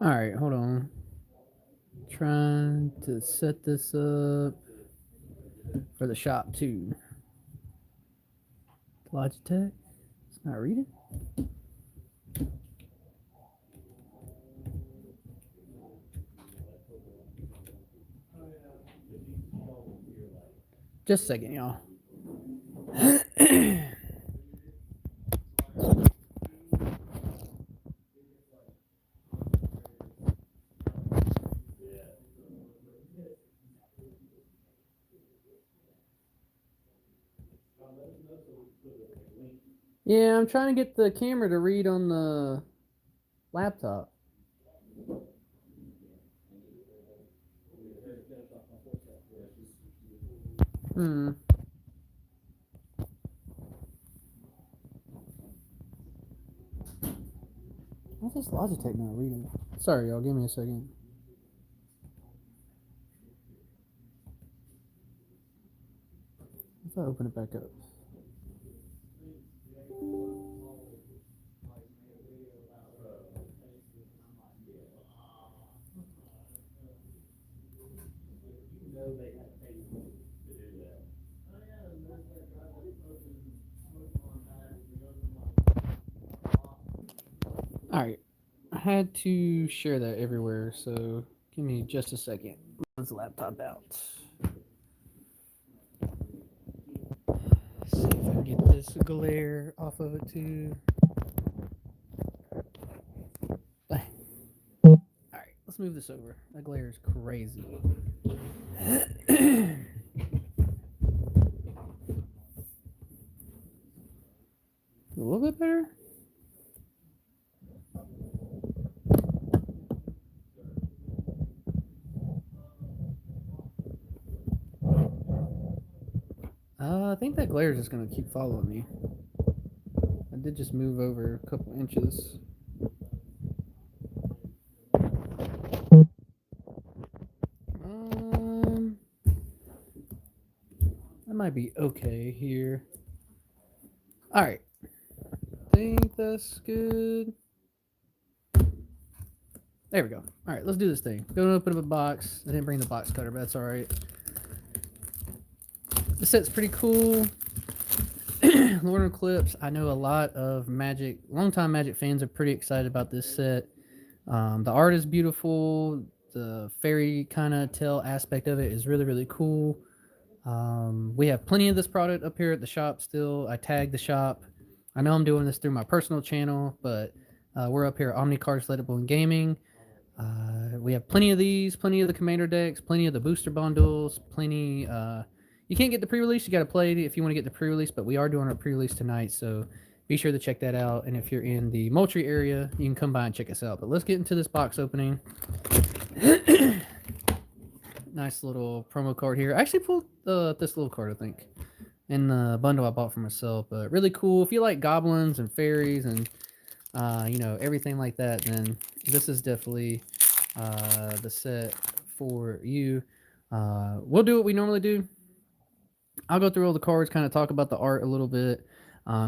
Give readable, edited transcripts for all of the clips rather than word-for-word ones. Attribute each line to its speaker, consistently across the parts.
Speaker 1: Alright, hold on. Trying to set this up for the shop too. Logitech. It's not reading. Just a second, y'all. Yeah, I'm trying to get the camera to read on the laptop. Hmm. Why's this Logitech not reading? Sorry, y'all. Give me a second. If I open it back up. Alright. I had to share that everywhere, so give me just a second. Let's laptop out. See if I can get this glare off of it too. Alright, let's move this over. That glare is crazy. A little bit better? I think that glare is just going to keep following me. I did just move over a couple inches. That might be okay here. Alright. Think that's good. There we go. Alright, let's do this thing. Go to open up a box. I didn't bring the box cutter, but that's alright. This set's pretty cool. Lorwyn Eclipsed. I know a lot of Magic, longtime Magic fans are pretty excited about this set. The art is beautiful. The fairy kind of tale aspect of it is really, really cool. We have plenty of this product up here at the shop still. I tagged the shop. I know I'm doing this through my personal channel, but we're up here at Omnicards Lettable and Gaming. We have plenty of these, plenty of the commander decks, plenty of the booster bundles, plenty. You can't get the pre-release. You got to play it if you want to get the pre-release, but we are doing our pre-release tonight, so be sure to check that out. And if you're in the Moultrie area, you can come by and check us out. But let's get into this box opening. Nice little promo card here. I actually pulled this little card, I think, in the bundle I bought for myself. But really cool. If you like goblins and fairies and everything like that, then this is definitely the set for you. We'll do what we normally do. I'll go through all the cards, kind of talk about the art a little bit,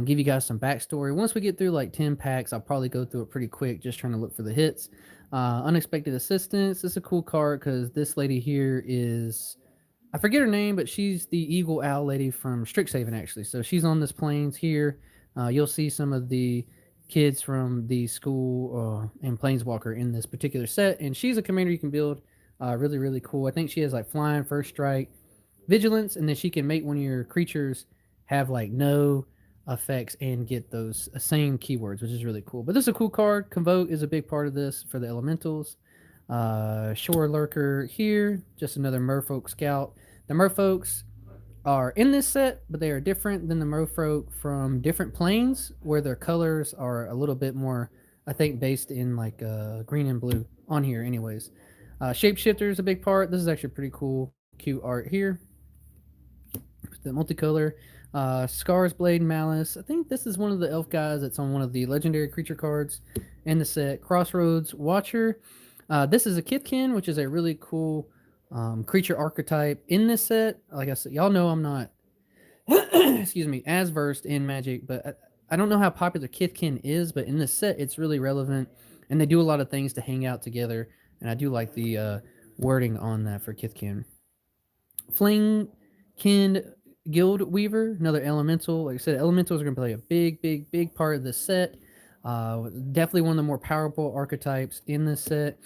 Speaker 1: give you guys some backstory. Once we get through like 10 packs, I'll probably go through it pretty quick, just trying to look for the hits. Unexpected Assistance. This is a cool card because this lady here is, I forget her name, but she's the Eagle Owl lady from Strixhaven, actually. So she's on this plains here. You'll see some of the kids from the school and Planeswalker in this particular set, and she's a commander you can build. Really, really cool. I think she has like flying, first strike, vigilance, and then she can make one of your creatures have like no effects and get those same keywords, which is really cool. But this is a cool card. Convoke is a big part of this for the elementals. Shore Lurker here, just another Merfolk Scout. The Merfolks are in this set, but they are different than the Merfolk from different planes, where their colors are a little bit more, I think, based in like green and blue on here anyways. Shapeshifter is a big part. This is actually pretty cool, cute art here. The multicolor. Scar's Blade Malice. I think this is one of the elf guys that's on one of the legendary creature cards in the set. Crossroads Watcher. This is a Kithkin, which is a really cool creature archetype in this set. Like I said, y'all know I'm not excuse me, as versed in Magic, but I don't know how popular Kithkin is, but in this set it's really relevant. and they do a lot of things to hang out together. And I do like the wording on that for Kithkin. Flingkin Guild Weaver, another elemental. Like I said, elementals are going to play a big, big, big part of this set. Definitely one of the more powerful archetypes in this set.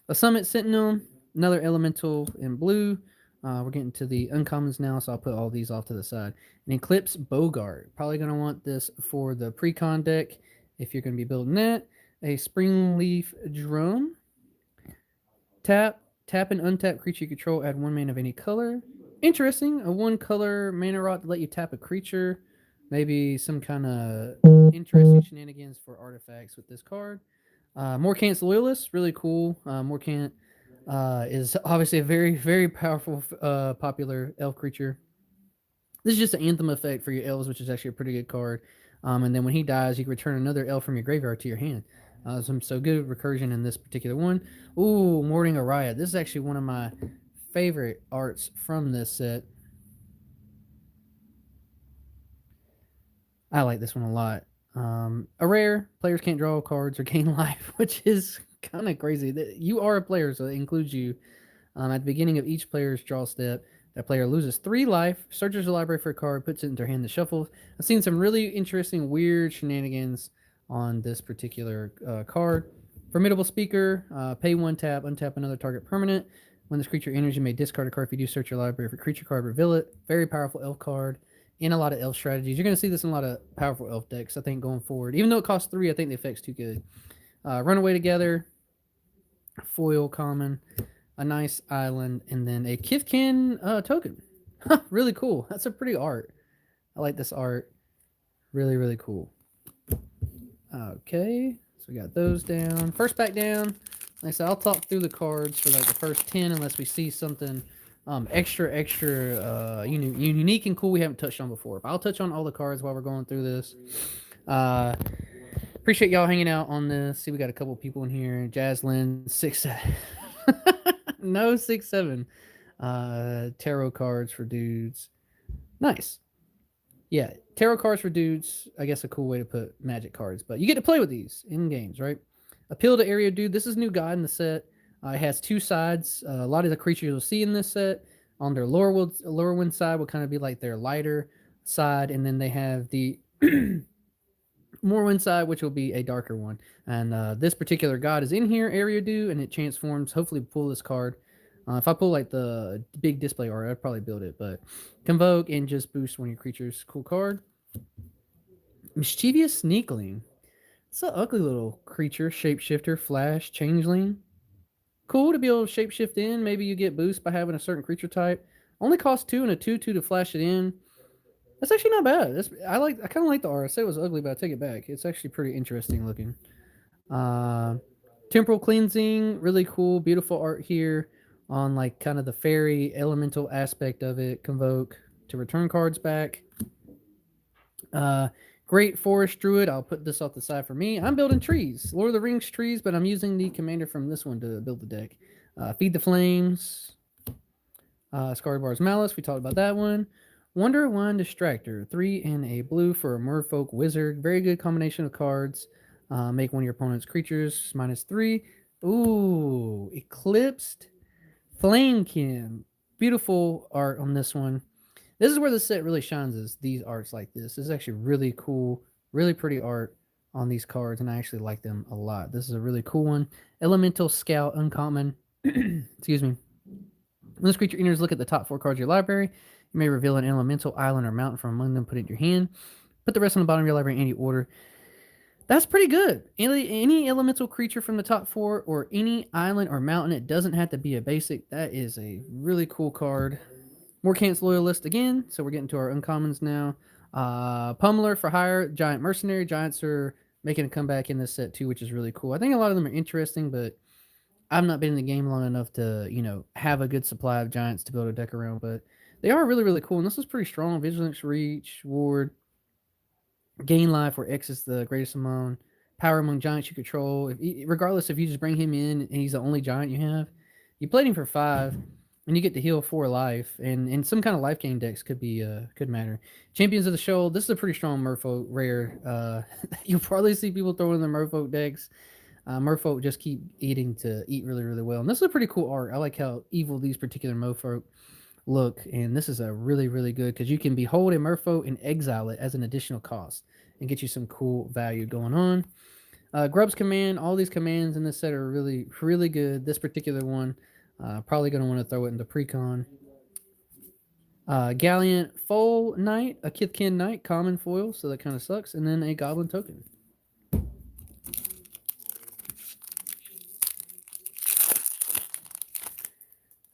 Speaker 1: A Summit Sentinel, another elemental in blue. We're getting to the uncommons now, so I'll put all these off to the side. An Eclipsed Bogart. Probably going to want this for the pre-con deck if you're going to be building that. A Springleaf Drone. Tap and untap creature you control, add 1 mana of any color. Interesting. A 1 color mana rot to let you tap a creature. Maybe some kind of interesting shenanigans for artifacts with this card. Morcant's Loyalist, really cool. Morcant is obviously a very, very powerful, popular elf creature. This is just an anthem effect for your elves, which is actually a pretty good card. And then when he dies, you can return another elf from your graveyard to your hand. So good recursion in this particular one. Ooh, Morning a Riot. This is actually one of my favorite arts from this set. I like this one a lot. A rare, players can't draw cards or gain life, which is kind of crazy. You are a player, so it includes you. At the beginning of each player's draw step, that player loses 3 life, searches the library for a card, puts it in their hand to shuffle. I've seen some really interesting, weird shenanigans on this particular card. Formidable Speaker, pay 1 tap, untap another target permanent. When this creature enters, you may discard a card. If you do, search your library for creature card, reveal it. Very powerful elf card in a lot of elf strategies. You're going to see this in a lot of powerful elf decks, I think, going forward. Even though it costs 3, I think the effect's too good. Runaway Together, foil common, a nice island, and then a Kithkin token. Really cool. That's a pretty art. I like this art. Really, really cool. Okay, so we got those down. First pack down. Like I said, I'll talk through the cards for like the first 10 unless we see something extra unique and cool we haven't touched on before. But I'll touch on all the cards while we're going through this. Appreciate y'all hanging out on this. See, we got a couple people in here. Jaslyn 6-7. No 6-7. Tarot cards for dudes. Nice. Yeah, tarot cards for dudes. I guess a cool way to put magic cards. But you get to play with these in games, right? Appeal to Area Dude. This is new guide in the set. It has 2 sides. A lot of the creatures you'll see in this set on their Lorwyn side will kind of be like their lighter side, and then they have the Morrowind side, which will be a darker one. And this particular god is in here, Area Dude, and it transforms. Hopefully, pull this card. If I pull like the big display art, I'd probably build it. But Convoke and just boost one of your creatures. Cool card. Mischievous Sneakling. It's an ugly little creature. Shapeshifter, Flash, Changeling. Cool to be able to shapeshift in. Maybe you get boost by having a certain creature type. Only costs 2 and a 2/2 to flash it in. That's actually not bad. I kind of like the art. I said it was ugly, but I take it back. It's actually pretty interesting looking. Temporal Cleansing, really cool, beautiful art here on like kind of the fairy elemental aspect of it. Convoke to return cards back. Great Forest Druid. I'll put this off the side for me. I'm building trees. Lord of the Rings trees, but I'm using the commander from this one to build the deck. Feed the Flames. Scarred Bar's Malice. We talked about that one. Wonder Wine Distractor. 3 and a blue for a Merfolk Wizard. Very good combination of cards. Make one of your opponent's creatures -3. Ooh, Eclipsed Flamekin. Beautiful art on this one. This is where the set really shines, is these arts like this. This is actually really cool, really pretty art on these cards, and I actually like them a lot. This is a really cool one. Elemental Scout, uncommon. Excuse me. When this creature enters, look at the top 4 cards of your library. You may reveal an elemental, island, or mountain from among them, put it in your hand. Put the rest on the bottom of your library in any order. That's pretty good. Any elemental creature from the top 4 or any island or mountain, it doesn't have to be a basic. That is a really cool card. Morcant's Loyalist again, so we're getting to our uncommons now. Pummeler for hire, Giant Mercenary. Giants are making a comeback in this set too, which is really cool. I think a lot of them are interesting, but I've not been in the game long enough to, have a good supply of giants to build a deck around. But they are really, really cool, and this is pretty strong. Vigilance, Reach, Ward, Gain Life, where X is the greatest among. Power among giants you control. Regardless if you just bring him in and he's the only giant you have, you played him for 5. And you get to heal 4 life, and some kind of life gain decks could matter. Champions of the Shoal. This is a pretty strong Merfolk rare. You'll probably see people throwing in the Merfolk decks. Merfolk just keep eat really, really well. And this is a pretty cool art. I like how evil these particular Merfolk look. And this is a really, really good because you can behold a Merfolk and exile it as an additional cost and get you some cool value going on. Grub's command, all these commands in this set are really, really good. This particular one, probably going to want to throw it into Precon. Gallant Foal Knight, a Kithkin Knight, common foil, so that kind of sucks. And then a Goblin token.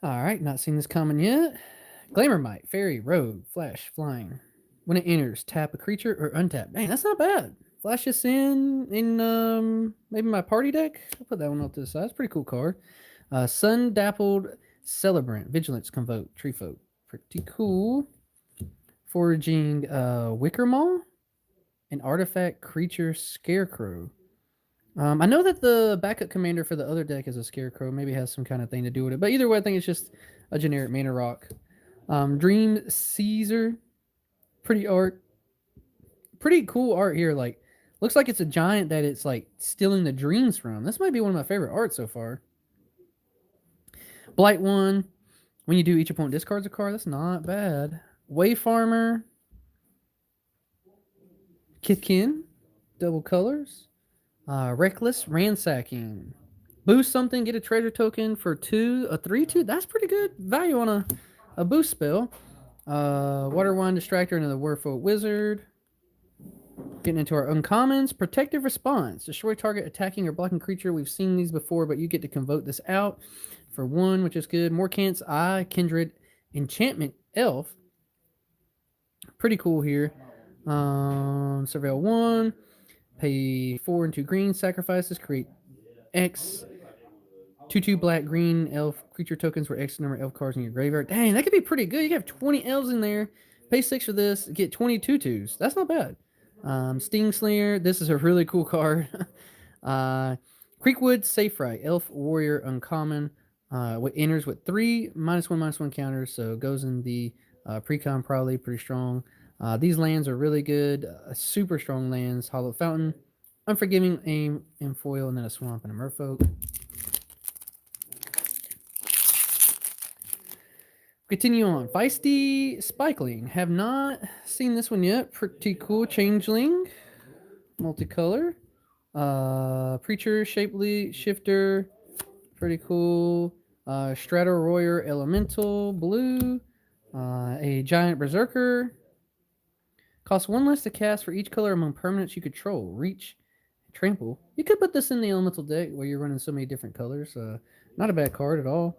Speaker 1: Alright, not seen this common yet. Glamourmite, Fairy, Rogue, Flash, Flying. When it enters, tap a creature or untap. Dang, that's not bad. Flash this in maybe my party deck. I'll put that one off to the side. It's a pretty cool card. Sun Dappled Celebrant, Vigilance, Convoke, Treefolk. Pretty cool. Foraging Wickermaw, an artifact creature Scarecrow. I know that the backup commander for the other deck is a Scarecrow. Maybe has some kind of thing to do with it. But either way, I think it's just a generic mana rock. Dream Caesar. Pretty art. Pretty cool art here. Like, looks like it's a giant that it's like stealing the dreams from. This might be one of my favorite art so far. Blight 1. When you do, each opponent discards a card. That's not bad. Wayfarmer. Kithkin. Double colors. Reckless Ransacking. Boost something, get a treasure token for 2, a 3/2. That's pretty good value on a boost spell. Water Wine Distractor, another Werewolf Wizard. Getting into our uncommons. Protective Response. Destroy target attacking or blocking creature. We've seen these before, but you get to convoke this out for 1, which is good. Morkant's Eye, Kindred, Enchantment Elf. Pretty cool here. Surveil 1. Pay 4 and 2 green. Sacrifices. Create X. 2/2 black green elf creature tokens for X number of elf cards in your graveyard. Dang, that could be pretty good. You can have 20 elves in there. Pay 6 for this. Get 20 2/2s. That's not bad. Sting Slinger. This is a really cool card. Creekwood Safe-Right. Elf Warrior Uncommon. What enters with 3 -1/-1 counters. So goes in the Precon probably. Pretty strong. These lands are really good. Super strong lands. Hollow Fountain. Unforgiving Aim and Foil. And then a Swamp and a Merfolk. Continue on. Feisty Spikeling. Have not seen this one yet. Pretty cool. Changeling. Multicolor. Preacher. Shapely Shifter. Pretty cool. Stratoroyer Elemental. Blue. A Giant Berserker. Costs 1 less to cast for each color among permanents you control. Reach. Trample. You could put this in the elemental deck where you're running so many different colors. Not a bad card at all.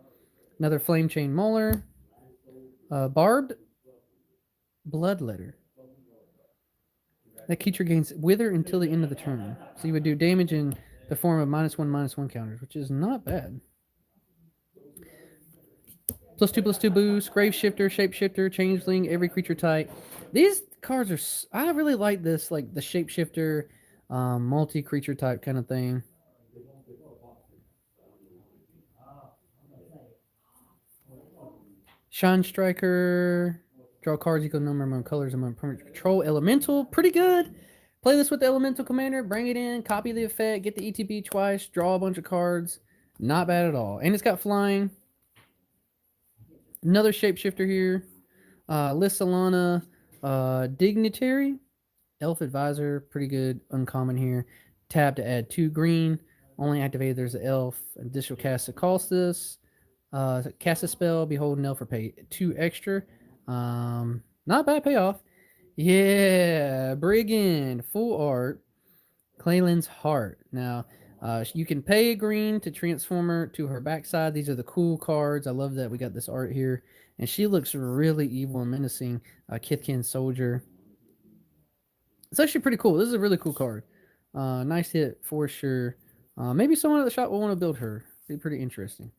Speaker 1: Another Flame Chain Mauler. Barbed Bloodletter. That creature gains Wither until the end of the turn. So you would do damage in the form of -1/-1 counters, which is not bad. +2/+2 boost, Grave Shifter, Shapeshifter, Changeling, every creature type. These cards are... I really like this, like the Shapeshifter, multi-creature type kind of thing. Shine Striker. Draw cards equal number among colors among permanent control. Elemental. Pretty good. Play this with the Elemental Commander. Bring it in. Copy the effect. Get the ETB twice. Draw a bunch of cards. Not bad at all. And it's got flying. Another Shapeshifter here. Lissalana. Dignitary. Elf Advisor. Pretty good. Uncommon here. Tab to add 2 green. Only activated there's an elf. Additional cast to cost this. Cast a spell, behold an elf for pay 2 extra. Not bad payoff. Yeah, Brigand, full art. Clayland's Heart. Now, you can pay a green to transform her to her backside. These are the cool cards. I love that we got this art here. And she looks really evil and menacing. Kithkin Soldier. It's actually pretty cool. This is a really cool card. Nice hit for sure. Maybe someone at the shop will want to build her. Be pretty interesting.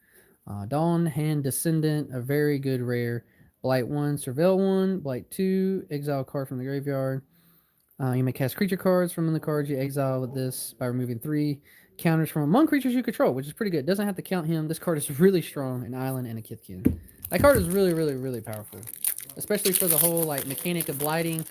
Speaker 1: Dawn Hand Descendant, a very good rare. Blight 1, Surveil 1, Blight 2, exile a card from the graveyard. You may cast creature cards from the cards you exile with this by removing 3 counters from among creatures you control, which is pretty good. Doesn't have to count him. This card is really strong, an island and a Kithkin. That card is really, really, really powerful, especially for the whole like mechanic of blighting.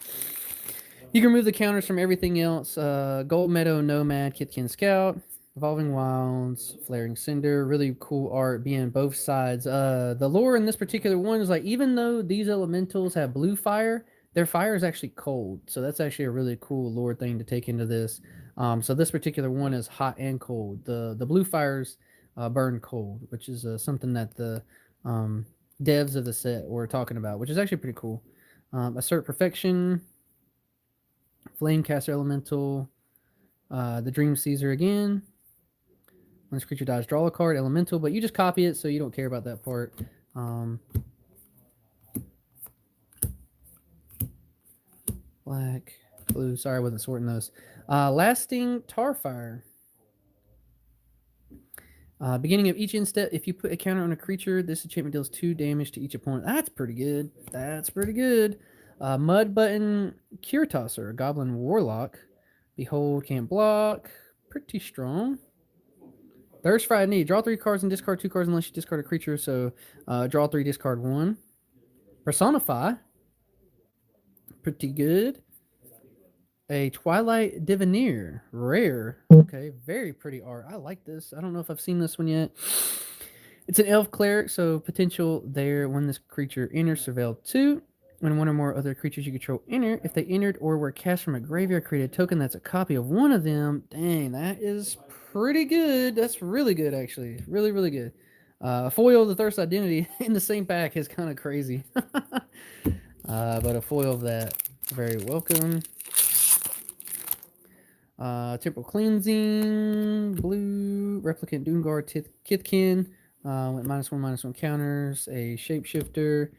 Speaker 1: You can remove the counters from everything else. Gold Meadow Nomad, Kithkin Scout. Evolving Wilds, Flaring Cinder, really cool art being both sides. The lore in this particular one is like, even though these elementals have blue fire, their fire is actually cold. So that's actually a really cool lore thing to take into this. So this particular one is hot and cold. The blue fires burn cold, which is something that the um, devs of the set were talking about, which is actually pretty cool. Assert Perfection, Flamecaster Elemental, the Dream Caesar again. When this creature dies, draw a card, elemental, but you just copy it, so you don't care about that part. Black, blue. Sorry, I wasn't sorting those. Lasting Tarfire. Beginning of each instep, if you put a counter on a creature, this enchantment deals 2 damage to each opponent. That's pretty good. That's pretty good. Mud Button Cure Tosser, Goblin Warlock. Behold, can't block. Pretty strong. Thirst Fried Need. Draw 3 cards and discard 2 cards unless you discard a creature. So draw 3, discard 1. Personify. Pretty good. A Twilight Divineer. Rare. Okay, very pretty art. I like this. I don't know if I've seen this one yet. It's an elf cleric, so potential there when this creature enters surveil 2. When one or more other creatures you control enter, if they entered or were cast from a graveyard, create a token that's a copy of one of them. Dang, that is pretty good. That's really good, actually. Really, really good. Foil the Thirst Identity in the same pack is kind of crazy. But a foil of that, very welcome. Temporal Cleansing, blue, Replicant Doomguard, Kithkin, with -1/-1 counters, a Shapeshifter,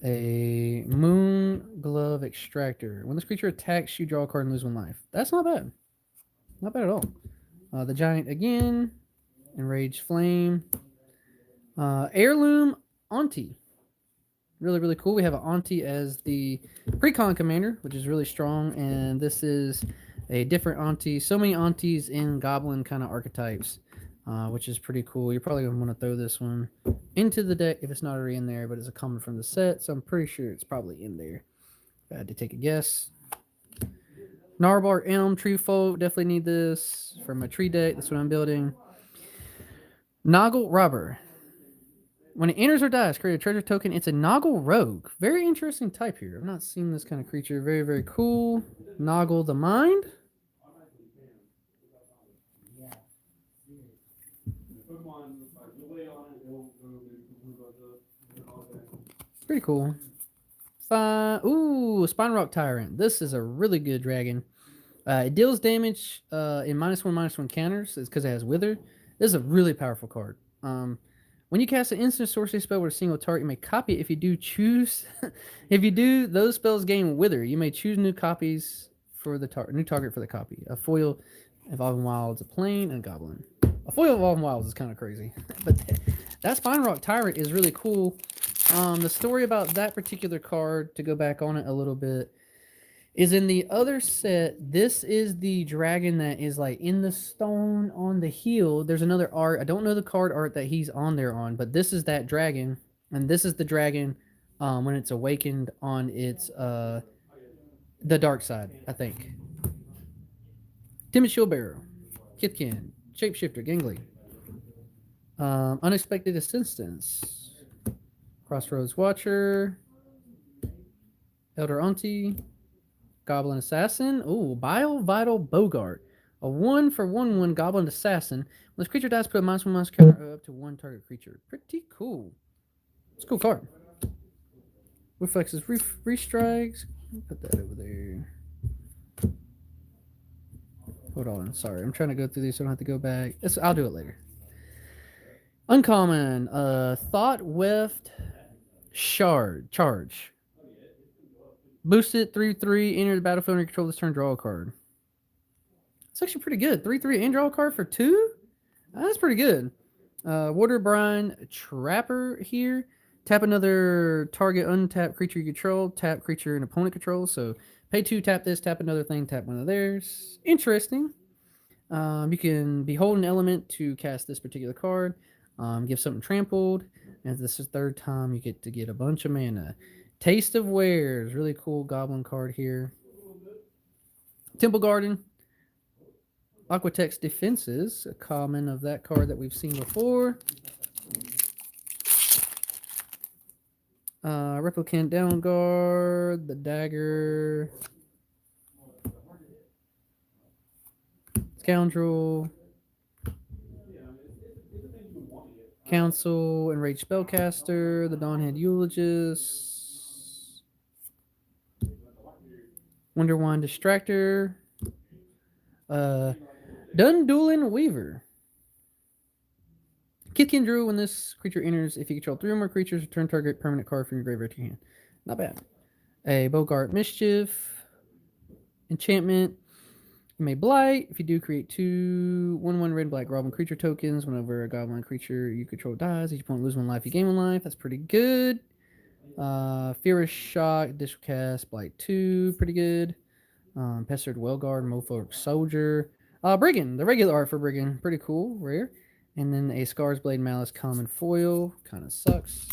Speaker 1: a Moon Glove Extractor. When this creature attacks, you draw a card and lose 1 life. That's not bad. Not bad at all. The Giant again, Enraged Flame, Heirloom Auntie. Really, really cool. We have an Auntie as the Precon commander, which is really strong, and this is a different Auntie. So many Aunties in Goblin kind of archetypes, which is pretty cool. You're probably going to want to throw this one into the deck if it's not already in there, but it's a common from the set, so I'm pretty sure it's probably in there. If I had to take a guess. Gnarlbark Elm, Treefolk, definitely need this from a tree deck. That's what I'm building. Noggle Robber. When it enters or dies, create a treasure token. It's a Noggle Rogue. Very interesting type here. I've not seen this kind of creature. Very, very cool. Noggle the Mind. Pretty cool. Ooh, Spine Rock Tyrant. This is a really good dragon. It deals damage in -1/-1 counters. It's because it has Wither. This is a really powerful card. When you cast an instant sorcery spell with a single target, you may copy it. If you do choose, if you do, those spells gain Wither. You may choose new copies for the new target for the copy. A foil, Evolving Wilds, a Plane, and a Goblin. A foil Evolving Wilds is kind of crazy, but that Spine Rock Tyrant is really cool. The story about that particular card, to go back on it a little bit, is in the other set. This is the dragon that is like in the stone on the heel. There's another art. I don't know the card art that he's on there on, but this is that dragon, and this is the dragon when it's awakened on its the dark side, I think. Timid Shieldbearer, Kithkin, Shapeshifter, Gangly, Unexpected Assistance, Crossroads Watcher, Elder Auntie, Goblin Assassin. Ooh, Bile Vital Bogart. A 1/1/1 Goblin Assassin. When this creature dies, put a -1/- counter up to 1 target creature. Pretty cool. It's a cool card. Reflexes, restrikes. Put that over there. Hold on. Sorry, I'm trying to go through these so I don't have to go back. I'll do it later. Uncommon. Thought Weft Charge. Boost it 3/3, enter the battlefield and control this turn, draw a card. It's actually pretty good. 3/3 and draw a card for 2? That's pretty good. Water Brine Trapper here. Tap another target untapped creature you control. Tap creature and opponent controls. So pay 2, tap this, tap another thing, tap one of theirs. Interesting. You can behold an element to cast this particular card. Give something trampled. And if this is the 3rd time, you get to get a bunch of mana. Taste of Wares, really cool goblin card here. Temple Garden. Aquatex Defenses, a common of that card that we've seen before. Replicant Down Guard, the Dagger, Scoundrel, Council, Enraged Spellcaster, the Dawnhead Eulogist, Wonderwine Distractor, Dundulin Weaver. Kithkin Drew, when this creature enters, if you control 3 or more creatures, return target permanent card from your graveyard to your hand. Not bad. A Bogart Mischief. Enchantment. You may blight. If you do, create 2 1/1 red black goblin creature tokens. Whenever a goblin creature you control dies, each opponent loses 1 life, you gain 1 life. That's pretty good. Furious Shock, Additional Cast, Blight 2, pretty good. Pestered Wellguard, Mofolk Soldier. Brigand, the regular art for Brigand, pretty cool, rare. And then a Scar's Blade Malice common foil, kind of sucks.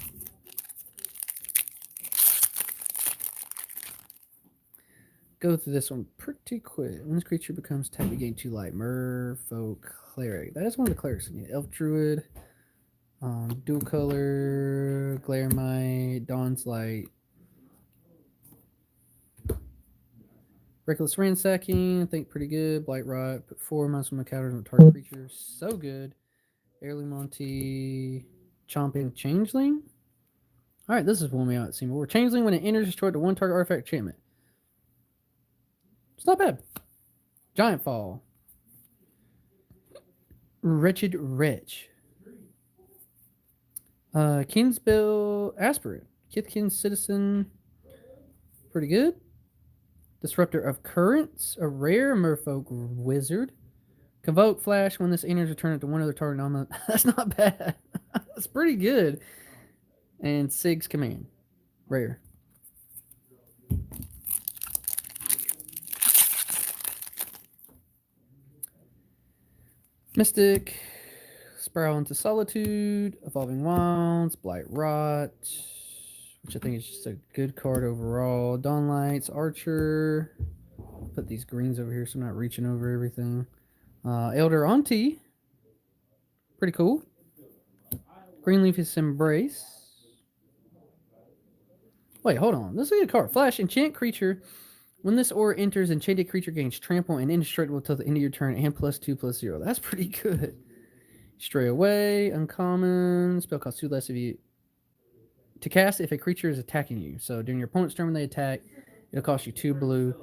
Speaker 1: Go through this one pretty quick. When this creature becomes tapped, you gain 2 light. Merfolk Cleric. That is one of the clerics. Elf Druid. Dual color. Glaremite. Dawn's Light. Reckless Ransacking. I think pretty good. Blight Rot. Put 4 months on my counters on target creature. So good. Heirloom Monty. Chomping Changeling. Alright, this is one we haven't seen before. Changeling, when it enters, destroyed to 1 target artifact enchantment. It's not bad. Giant Fall. Wretched Wretch. Kingsbill Aspirant. Kithkin Citizen. Pretty good. Disruptor of Currents. A rare Merfolk Wizard. Convoke Flash. When this enters, return it to 1 other target element. That's not bad. That's pretty good. And Sig's Command. Rare. Mystic, Spiral into Solitude, Evolving Wilds, Blight Rot, which I think is just a good card overall. Dawnlights, Archer. Put these greens over here so I'm not reaching over everything. Elder Auntie. Pretty cool. Greenleaf's Embrace. Wait, hold on. This is a good card. Flash, enchant creature. When this aura enters, enchanted creature gains trample and indestructible until the end of your turn and +2/+0. That's pretty good. Stray Away, uncommon. Spell costs 2 less if you to cast if a creature is attacking you. So during your opponent's turn when they attack, it'll cost you 2 blue.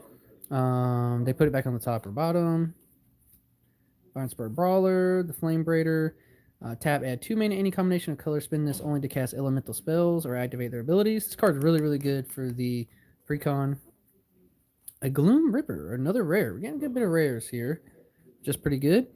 Speaker 1: They put it back on the top or bottom. Iron Spur Brawler, the Flame Braider. Tap, add 2 mana, any combination of color. Spin this only to cast elemental spells or activate their abilities. This card's really, really good for the precon. A Gloom Ripper, another rare. We're getting a good bit of rares here. Just pretty good.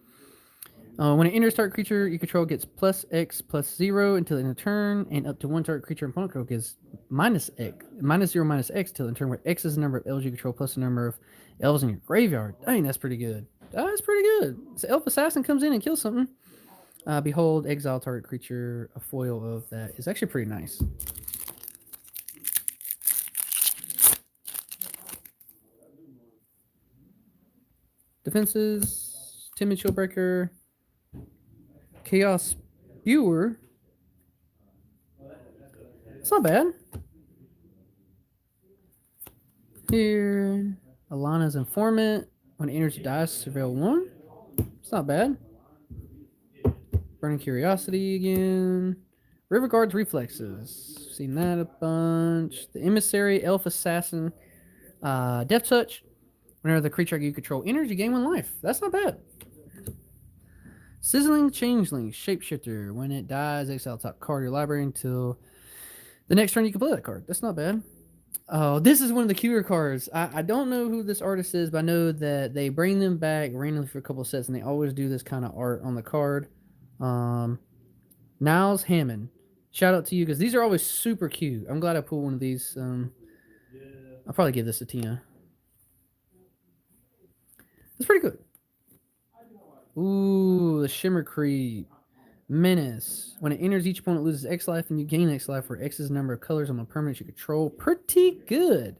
Speaker 1: When it enters target creature you control gets +X/+0 until the end of turn, and up to 1 target creature in opponent control gets -0/-X till the turn, where X is the number of elves you control plus the number of elves in your graveyard. Dang, that's pretty good. That's pretty good. So Elf Assassin comes in and kills something. Behold, exile target creature. A foil of that is actually pretty nice. Defenses, Timid Shieldbreaker, Chaos Spewer. It's not bad. Here, Alana's Informant. When it enters, you dice, surveil 1. It's not bad. Burning Curiosity again. River Guard's Reflexes. Seen that a bunch. The Emissary, Elf Assassin, Death Touch. Whenever the creature you control enters, you gain 1 life. That's not bad. Sizzling Changeling, Shapeshifter. When it dies, exile top card of your library until the next turn you can play that card. That's not bad. Oh, this is one of the cuter cards. I don't know who this artist is, but I know that they bring them back randomly for a couple of sets, and they always do this kind of art on the card. Niles Hammond. Shout out to you, because these are always super cute. I'm glad I pulled one of these. I'll probably give this a Tina. It's pretty good. Ooh, the Shimmer Creep. Menace. When it enters, each opponent loses X life and you gain X life, where X is the number of colors on the permanent you control. Pretty good.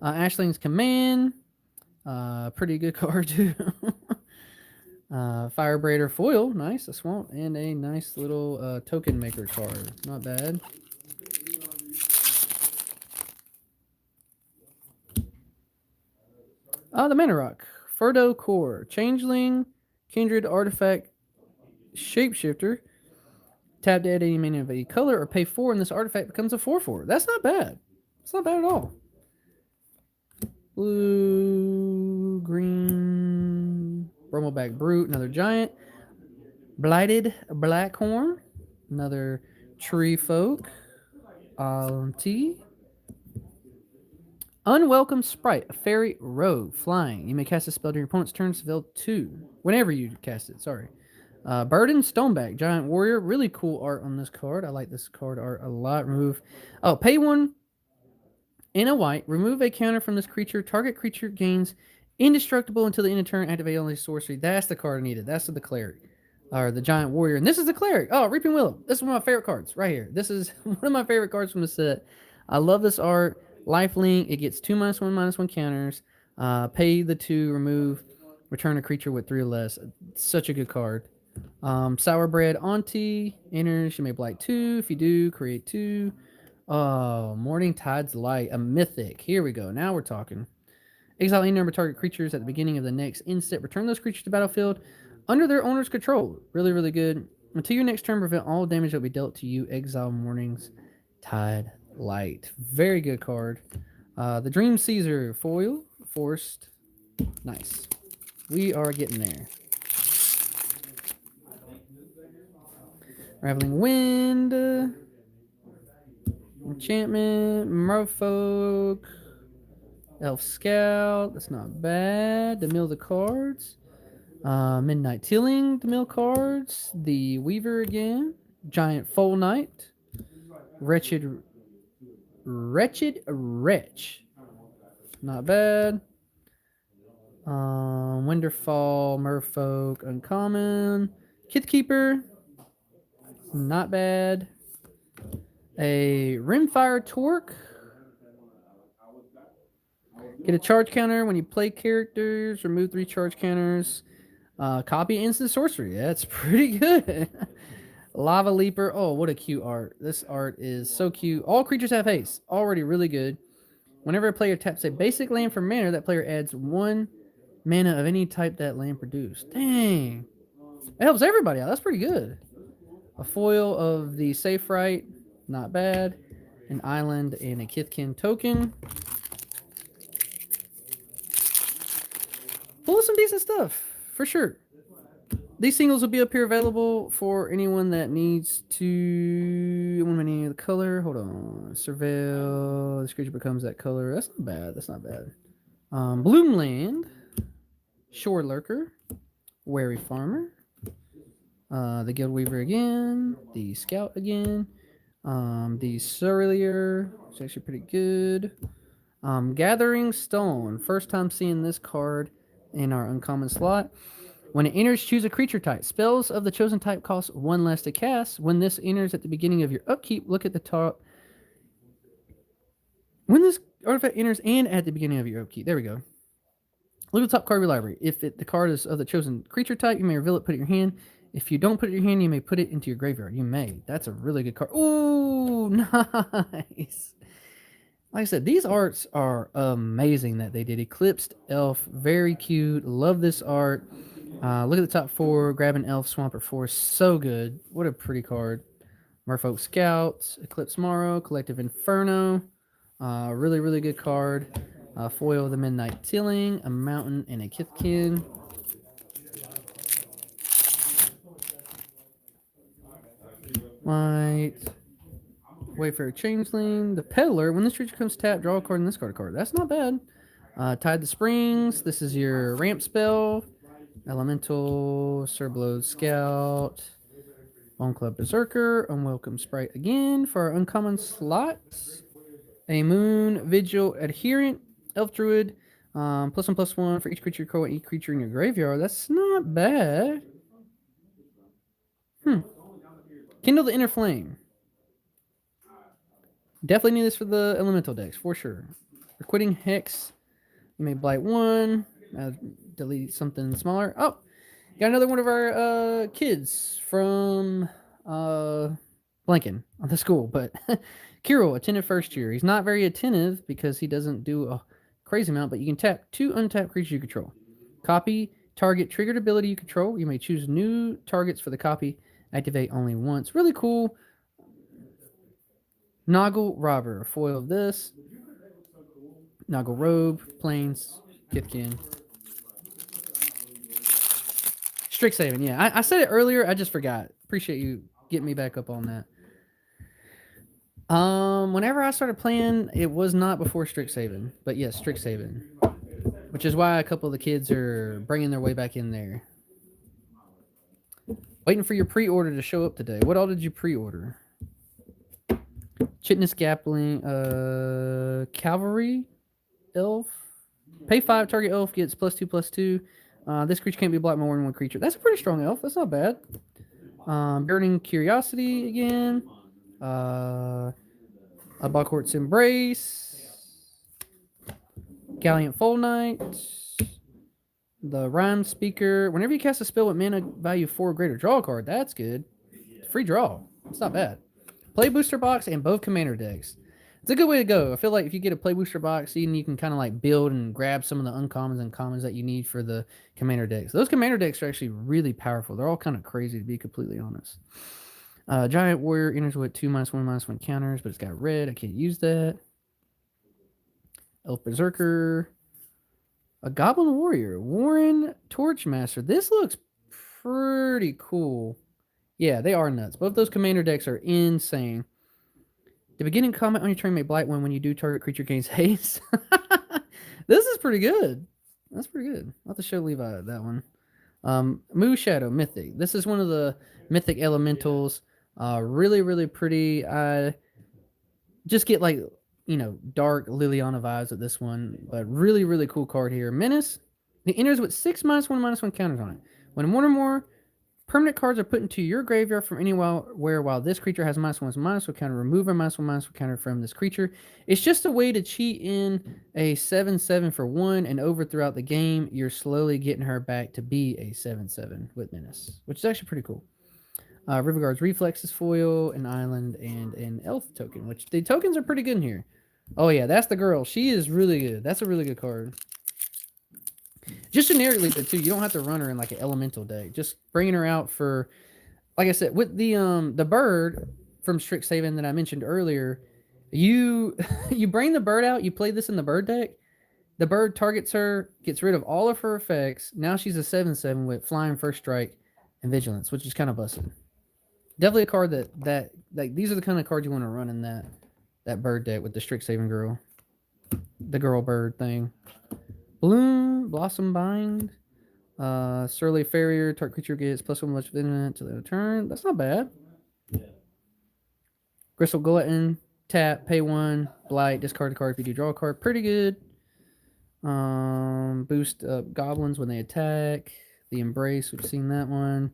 Speaker 1: Ashling's Command. Pretty good card, too. Firebrader foil, nice, a swamp, and a nice little token maker card. Not bad. The Mana Rock. Furdo Core. Changeling, Kindred Artifact, Shapeshifter. Tap to add any mana of any color or pay 4 and this artifact becomes a 4/4. That's not bad. It's not bad at all. Blue, green, Bromoback Brute, another giant. Blighted Blackhorn, another Tree Folk. T. Unwelcome Sprite, a fairy rogue, flying. You may cast a spell during your opponent's turn, spell 2. Whenever you cast it, sorry. Burden Stoneback, Giant Warrior. Really cool art on this card. I like this card art a lot. Remove. Oh, pay 1 in a white. Remove a counter from this creature. Target creature gains indestructible until the end of turn. Activate only sorcery. That's the card I needed. That's the cleric. Or the Giant Warrior. And this is the cleric. Oh, Reaping Willow. This is one of my favorite cards right here. This is one of my favorite cards from the set. I love this art. Lifelink. It gets 2/1/1 counters. Pay the 2. Remove. Return a creature with 3 or less. Such a good card. Sour Bread Auntie enters. You may blight 2. If you do, create 2. Oh, Morning Tide's Light, a mythic. Here we go. Now we're talking. Exile any number of target creatures at the beginning of the next instep. Return those creatures to the battlefield under their owner's control. Really, really good. Until your next turn, prevent all damage that will be dealt to you. Exile Morning's Tide Light. Very good card. The Dream Caesar foil. Forced. Nice. We are getting there. Raveling Wind, Enchantment, Merfolk, Elf Scout, that's not bad. To mill the cards. Midnight Tilling to mill cards. The Weaver again. Giant Foal Knight. Wretched Wretch. Not bad. Winterfall, Merfolk, Uncommon. Kithkeeper. Not bad. A Rimfire Torque. Get a charge counter when you play characters. Remove 3 charge counters. Copy instant sorcery. That's pretty good. Lava Leaper. Oh, what a cute art. This art is so cute. All creatures have haste. Already really good. Whenever a player taps a basic land for mana, that player adds 1 mana of any type that land produced. Dang. It helps everybody out. That's pretty good. A foil of the Safe Right, not bad. An island and a Kithkin token. Full of some decent stuff, for sure. These singles will be up here available for anyone that needs to... One minute of the color. Hold on. Surveil. This creature becomes that color. That's not bad. That's not bad. Bloomland. Shore Lurker. Wary Farmer. The Guild Weaver again, the Scout again, the Surlier, it's actually pretty good. Gathering Stone, first time seeing this card in our uncommon slot. When it enters, choose a creature type. Spells of the chosen type cost 1 less to cast. When this enters at the beginning of your upkeep, look at the top. When this artifact enters and at the beginning of your upkeep, there we go. Look at the top card of your library. If the card is of the chosen creature type, you may reveal it, put it in your hand. If you don't put it in your hand, you may put it into your graveyard. You may. That's a really good card. Ooh, nice. Like I said, these arts are amazing that they did. Eclipsed Elf, very cute. Love this art. Look at the top 4. Grab an Elf, Swampert Force. So good. What a pretty card. Merfolk Scout, Eclipse Morrow, Collective Inferno. Really, really good card. Foil of the Midnight Tilling, a Mountain, and a Kithkin. Right. Wayfarer Changeling. The Peddler. When this creature comes tapped, draw a card and this card. That's not bad. Tide the Springs. This is your ramp spell. Elemental. Surblode Scout. Bone Club Berserker. Unwelcome Sprite again for our uncommon slots. A Moon Vigil Adherent. Elf Druid. +1/+1 for each creature you control and each creature in your graveyard. That's not bad. Kindle the Inner Flame. Definitely need this for the elemental decks, for sure. Requiting Hex. You may blight 1. Delete something smaller. Oh! Got another one of our kids from blanking on the school, but Kirill attended first year. He's not very attentive because he doesn't do a crazy amount, but you can tap 2 untapped creatures you control. Copy target triggered ability you control. You may choose new targets for the copy. Activate only once. Really cool. Noggle Robber, foil of this. Noggle Robe, Plains, Kithkin. Strixhaven, yeah. I said it earlier, I just forgot. Appreciate you getting me back up on that. Whenever I started playing, it was not before Strixhaven, but yes, Strixhaven, which is why a couple of the kids are bringing their way back in there. Waiting for your pre-order to show up today. What all did you pre-order? Chitness Gapling, Cavalry Elf. Pay 5, target elf gets +2/+2. This creature can't be blocked by more than one creature. That's a pretty strong elf. That's not bad. Burning Curiosity again. A Buckhort's Embrace. Gallant Foal Knight. The Rhyme Speaker. Whenever you cast a spell with mana value 4 or greater, draw a card. That's good. Free draw. It's not bad. Play booster box and both commander decks. It's a good way to go. I feel like if you get a play booster box, then you can kind of like build and grab some of the uncommons and commons that you need for the commander decks. Those commander decks are actually really powerful. They're all kind of crazy, to be completely honest. Giant Warrior enters with 2/1/1 counters, but it's got red. I can't use that. Elf Berserker. A Goblin Warrior. Warren Torchmaster. This looks pretty cool. Yeah, they are nuts. Both those commander decks are insane. The beginning comment on your turn may blight when you do target creature gains haste. This is pretty good. That's pretty good. I'll have to show Levi that one. Moo Shadow Mythic. This is one of the mythic elementals. Really, really pretty. I just get like, dark Liliana vibes with this one. But really, really cool card here. Menace. It enters with 6 -1/1 counters on it. When one or more permanent cards are put into your graveyard from anywhere while this creature has -1/-1 counter, remove a -1/-1 counter from this creature. It's just a way to cheat in a 7/7 for 1 and over throughout the game. You're slowly getting her back to be a 7/7 with Menace, which is actually pretty cool. Riverguard's Reflex is foil, an island, and an elf token, which the tokens are pretty good in here. Oh yeah, that's the girl. She is really good. That's a really good card. Just generically, too, you don't have to run her in like an elemental deck. Just bringing her out for, like I said, with the bird from Strixhaven that I mentioned earlier, you bring the bird out, you play this in the bird deck, the bird targets her, gets rid of all of her effects. Now she's a 7/7 with flying, first strike, and vigilance, which is kind of busted. Definitely a card that like these are the kind of cards you want to run in that bird deck with the Strixhaven girl, the girl bird thing. Bloom, Blossom Bind, Surly Farrier, target creature gets +1 much vigilance to the turn. That's not bad. Gristle Glutton, tap, pay 1, blight, discard a card if you do draw a card. Pretty good. Boost up goblins when they attack. The Embrace, we've seen that one.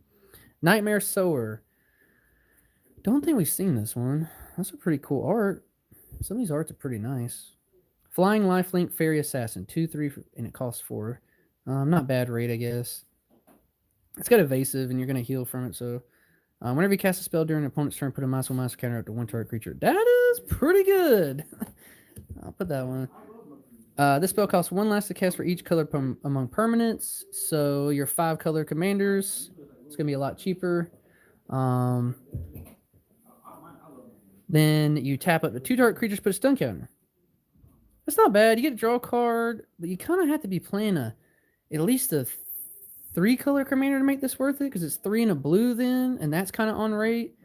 Speaker 1: Nightmare Sower. Don't think we've seen this one. That's a pretty cool art. Some of these arts are pretty nice. Flying Lifelink Fairy Assassin, 2/3, and it costs 4. Not bad rate, I guess. It's got evasive, and you're going to heal from it, so whenever you cast a spell during an opponent's turn, put a -1/- counter up to 1 target creature. That is pretty good. I'll put that one. This spell costs 1 last to cast for each color among permanents, so your 5 color commanders, it's going to be a lot cheaper. Then you tap up to 2 target creatures, put a stun counter. That's not bad. You get to draw a card, but you kind of have to be playing at least a 3 color commander to make this worth it, because it's 3 in a blue then, and that's kind of on rate.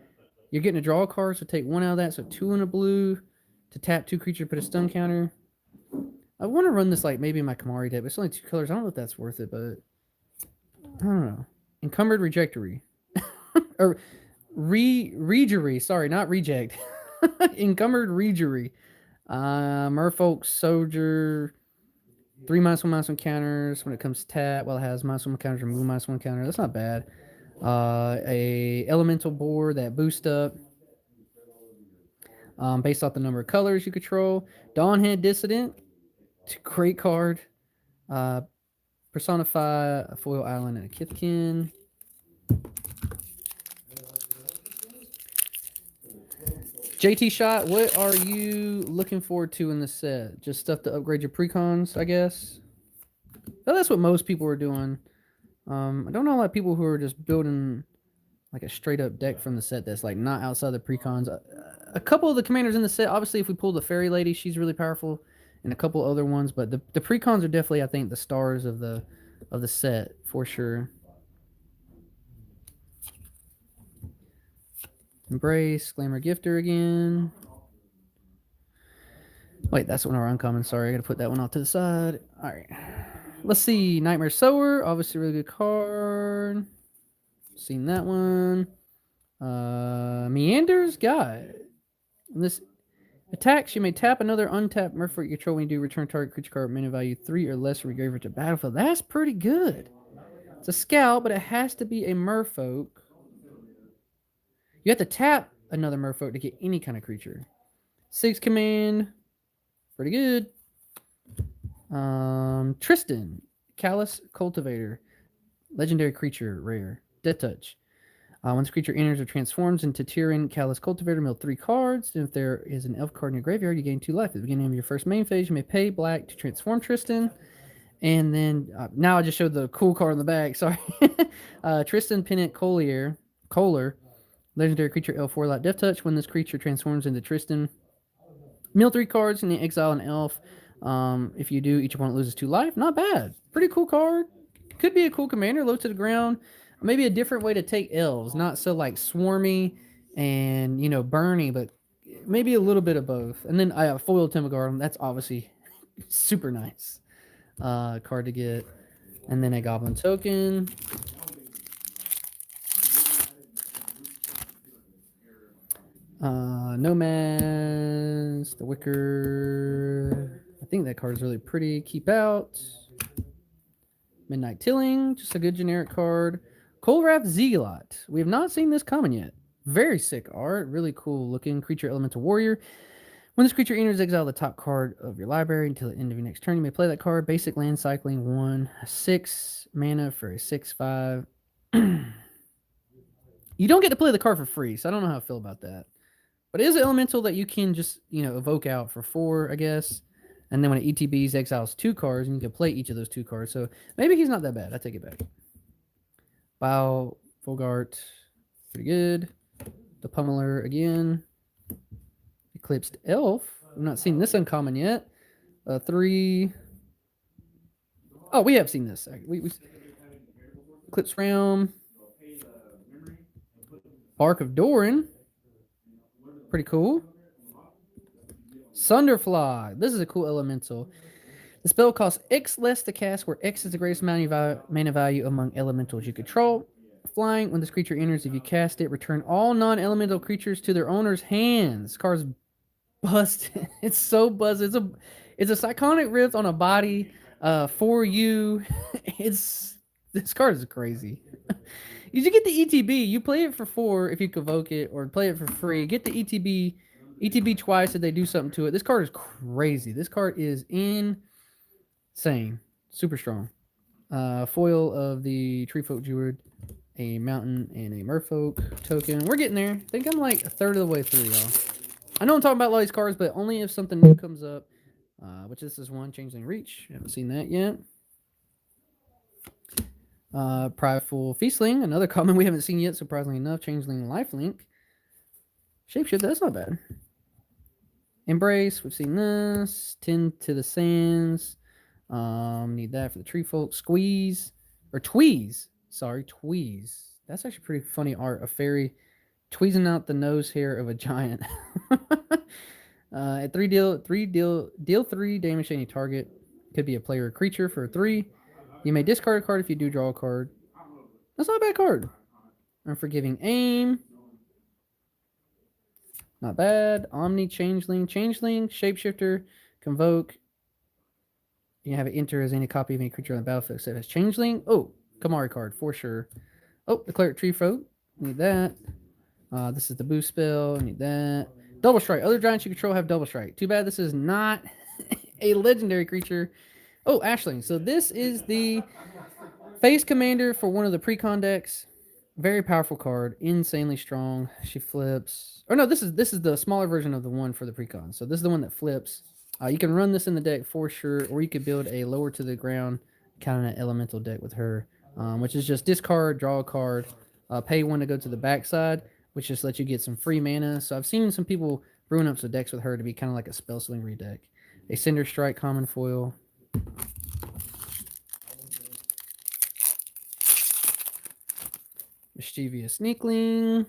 Speaker 1: You're getting to draw a card, so take 1 out of that, so 2 in a blue to tap 2 creatures, put a stun counter. I want to run this like maybe in my Kamari deck, but it's only 2 colors. I don't know if that's worth it, but I don't know. Encumbered Rejectory. Or Regery. Sorry, not Reject. Encumbered Regery. Merfolk Soldier. 3 -1/- counters when it comes to tap. Well, it has -1 counters, remove -1 counter. That's not bad. A elemental board that boost up based off the number of colors you control. Dawnhead Dissident. It's a great card. Personify a foil island and a Kithkin. JT Shot, what are you looking forward to in this set? Just stuff to upgrade your precons, I guess. Well, that's what most people are doing. I don't know a lot of people who are just building like a straight up deck from the set that's like not outside the precons. A couple of the commanders in the set, obviously, if we pull the Fairy Lady, she's really powerful, and a couple other ones. But the precons are definitely, I think, the stars of the set for sure. Embrace, Glamour Gifter again. Wait, that's one of our uncommon. Sorry, I gotta put that one off to the side. All right. Let's see. Nightmare Sower, obviously a really good card. Seen that one. Meander's Guide. In this attacks, you may tap another untapped merfolk you control when you do return target creature card mana value 3 or less from your graveyard to battlefield. That's pretty good. It's a scout, but it has to be a merfolk. You have to tap another merfolk to get any kind of creature. 6 command. Pretty good. Tristan, Callous Cultivator. Legendary creature, rare. Death Touch. Once a creature enters or transforms into Tyrian Callous Cultivator, mill 3 cards. Then if there is an elf card in your graveyard, you gain 2 life. At the beginning of your first main phase, you may pay black to transform Tristan. And then, now I just showed the cool card in the back, sorry. Tristan Pennant Kohler. Legendary creature, elf warlock, Death Touch. When this creature transforms into Tristan, mill 3 cards and then exile an elf. If you do, each opponent loses 2 life. Not bad. Pretty cool card. Could be a cool commander, low to the ground. Maybe a different way to take elves, not so like swarmy and burny, but maybe a little bit of both. And then I have foil Temagard. That's obviously super nice card to get. And then a Goblin Token. Nomads, the Wicker. I think that card is really pretty. Keep out. Midnight Tilling, just a good generic card. Kolrath Zealot. We have not seen this coming yet. Very sick art. Really cool looking creature elemental warrior. When this creature enters, exile the top card of your library until the end of your next turn. You may play that card. Basic land cycling 1, 6 mana for a 6/5. You don't get to play the card for free, so I don't know how I feel about that. But it is an elemental that you can just, evoke out for 4, I guess. And then when it ETBs, exiles 2 cards, and you can play each of those 2 cards. So maybe he's not that bad. I take it back. Bow, Fulgart, pretty good. The Pummeler again. Eclipsed Elf. I've not seen this uncommon yet. 3. Oh, we have seen this. We Eclipse Realm. Bark of Doran. Pretty cool. Sunderfly. This is a cool elemental. The spell costs X less to cast, where X is the greatest mana value among elementals you control. Flying, when this creature enters, if you cast it, return all non-elemental creatures to their owner's hands. This card's busted. It's so busted. It's a Cyclonic Rift on a body for you. This card is crazy. You get the ETB. You play it for 4 if you convoke it, or play it for free. Get the ETB twice if they do something to it. This card is crazy. This card is insane. Super strong. Foil of the Treefolk Druid, a Mountain, and a Merfolk token. We're getting there. I think I'm like a third of the way through, y'all. I know I'm talking about a lot of these cards, but only if something new comes up. Which this is one, Changeling Reach. Haven't seen that yet. Prideful Feastling, another common we haven't seen yet, surprisingly enough. Changeling Lifelink. Shapeshift, that's not bad. Embrace, we've seen this. Tend to the Sands. Need that for the Tree Folk. Squeeze. Or Tweeze. Sorry, Tweeze. That's actually pretty funny art. A fairy tweezing out the nose hair of a giant. At 3 deal 3 damage to any target. Could be a player or creature for 3. You may discard a card if you do draw a card. That's not a bad card. Unforgiving Aim. Not bad. Omni Changeling. Shapeshifter. Convoke. You have it enter as any copy of any creature on the battlefield except as Changeling. Oh, Kamari card for sure. Oh, the Cleric Tree Folk. Need that. This is the boost spell. Need that. Double Strike. Other giants you control have Double Strike. Too bad this is not a legendary creature. Oh, Ashling. So this is the face commander for one of the precon decks. Very powerful card, insanely strong. She flips. Or no, this is the smaller version of the one for the precon. So this is the one that flips. You can run this in the deck for sure, or you could build a lower to the ground kind of elemental deck with her, which is just discard, draw a card, pay one to go to the backside, which just lets you get some free mana. So I've seen some people brewing up some decks with her to be kind of like a spell slinger deck. A Cinder Strike common foil. Mischievous Sneakling.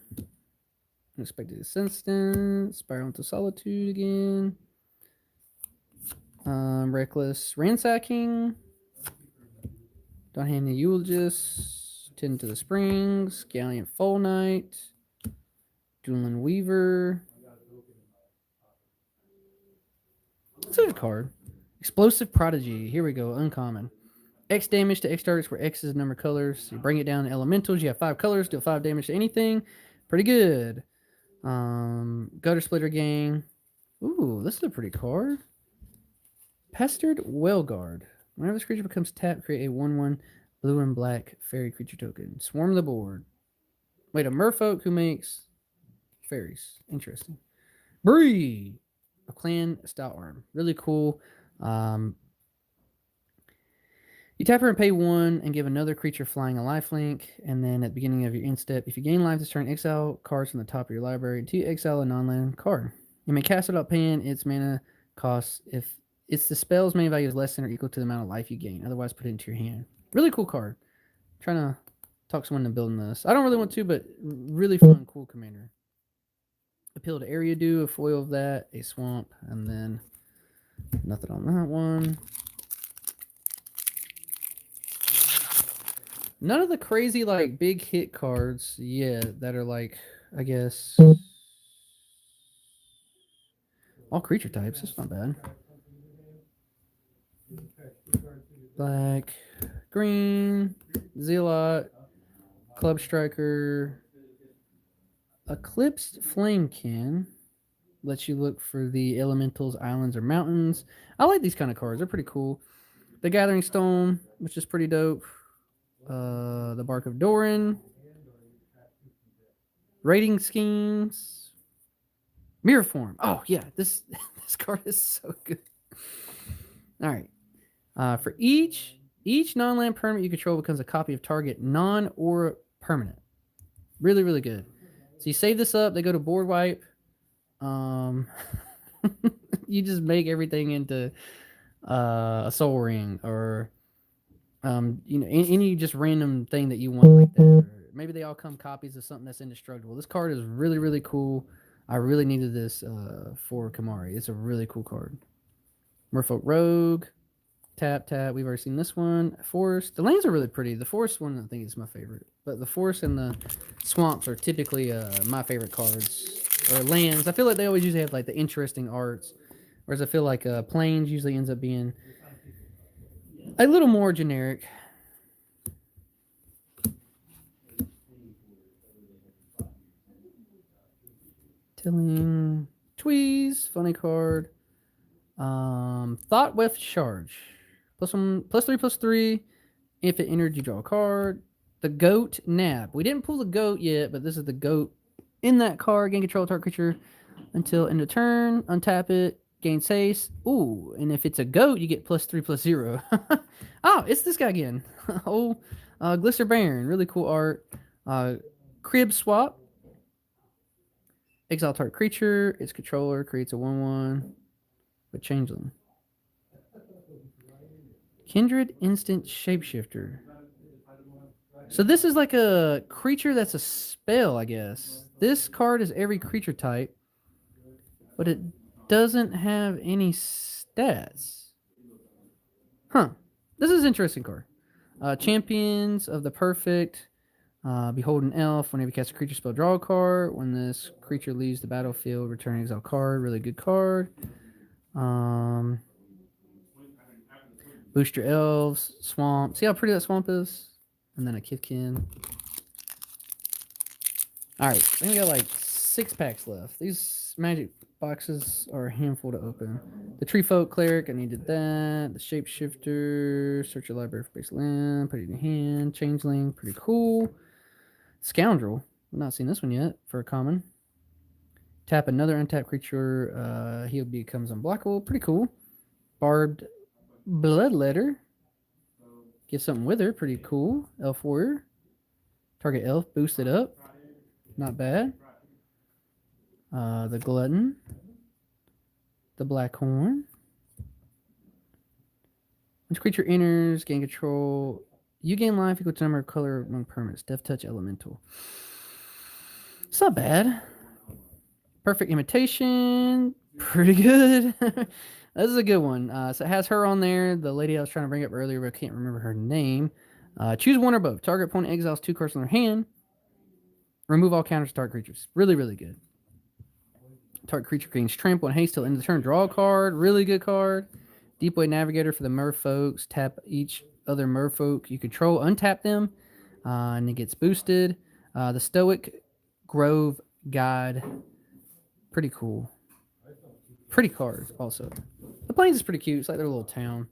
Speaker 1: Unexpected Assistant. Spiral into Solitude again. Reckless Ransacking. Dawnhander Eulogist. Tend to the Springs. Gallant Full Knight. Dueling Weaver. That's a good card. Explosive Prodigy. Here we go. Uncommon. X damage to X targets where X is the number of colors. You bring it down to elementals. You have 5 colors. Deal 5 damage to anything. Pretty good. Gutter Splitter Gang. Ooh, this is a pretty card. Pestered Wellguard. Whenever this creature becomes tapped, create a 1/1 blue and black fairy creature token. Swarm the board. Wait, a merfolk who makes fairies. Interesting. Bree. A clan stout arm. Really cool. You tap her and pay 1 and give another creature flying a lifelink. And then at the beginning of your end step, if you gain life this turn, exile cards from the top of your library until you exile a non-land card. You may cast it without paying its mana costs if it's the spell's main value is less than or equal to the amount of life you gain. Otherwise, put it into your hand. Really cool card. Trying to talk someone into building this. I don't really want to, but really fun, cool commander. Appeal to Area Do, a foil of that, a swamp, and then nothing on that one. None of the crazy, like, big hit cards yet that are, like, I guess, all creature types. That's not bad. Black, green, Zealot, Club Striker, Eclipsed Flamekin. Lets you look for the elementals, islands, or mountains. I like these kind of cards. They're pretty cool. The Gathering Stone, which is pretty dope. The Bark of Doran. Rating Schemes. Mirror Form. Oh, yeah. This card is so good. All right. For each non-land permanent you control becomes a copy of target non-aura permanent. Really, really good. So you save this up. They go to board wipe. You just make everything into a soul ring or any just random thing that you want like that. Or maybe they all come copies of something that's indestructible. This card is really, really cool. I really needed this for Kamari. It's a really cool card. Merfolk Rogue. Tap. We've already seen this one. Forest. The lands are really pretty. The forest one I think is my favorite. But the forest and the swamps are typically my favorite cards. Or lands. I feel like they always usually have like the interesting arts. Whereas I feel like plains usually ends up being a little more generic. Tilling. Tweeze. Funny card. Thought with Charge. +3/+3. If it entered, you draw a card. The Goat Nab. We didn't pull the goat yet, but this is the goat in that card. Gain control of target creature until end of turn. Untap it. Gain haste. Ooh, and if it's a goat, you get +3/+0. Oh, it's this guy again. Glister Baron. Really cool art. Crib Swap. Exile target creature. Its controller creates a 1/1 with Changeling. Kindred Instant Shapeshifter. So this is like a creature that's a spell, I guess. This card is every creature type, but it doesn't have any stats. Huh. This is an interesting card. Champions of the Perfect. Behold an Elf. Whenever you cast a creature spell, draw a card. When this creature leaves the battlefield, return an exile card. Really good card. Booster Elves, Swamp. See how pretty that swamp is? And then a Kithkin. Alright, I think we got like 6 packs left. These magic boxes are a handful to open. The Tree Folk Cleric, I needed that. The Shapeshifter, search your library for base land, put it in your hand. Changeling, pretty cool. Scoundrel, I've not seen this one yet for a common. Tap another untapped creature, he becomes unblockable, pretty cool. Barbed Bloodletter, give something with her, pretty cool. Elf Warrior, target elf, boosted up, not bad. The Glutton, the Black Horn. Once creature enters, gain control. You gain life equal to number of color among permanents. Death Touch Elemental. It's not bad. Perfect Imitation. Pretty good. This is a good one. So it has her on there. The lady I was trying to bring up earlier, but I can't remember her name. Choose one or both. Target opponent exiles 2 cards from their hand. Remove all counters to target creatures. Really, really good. Target creature gains trample and haste till end of the turn. Draw a card. Really good card. Deepway Navigator for the merfolks. Tap each other merfolk you control. Untap them. And it gets boosted. The Stoic Grove Guide. Pretty cool. Pretty cards also. The Plains is pretty cute. It's like their little town.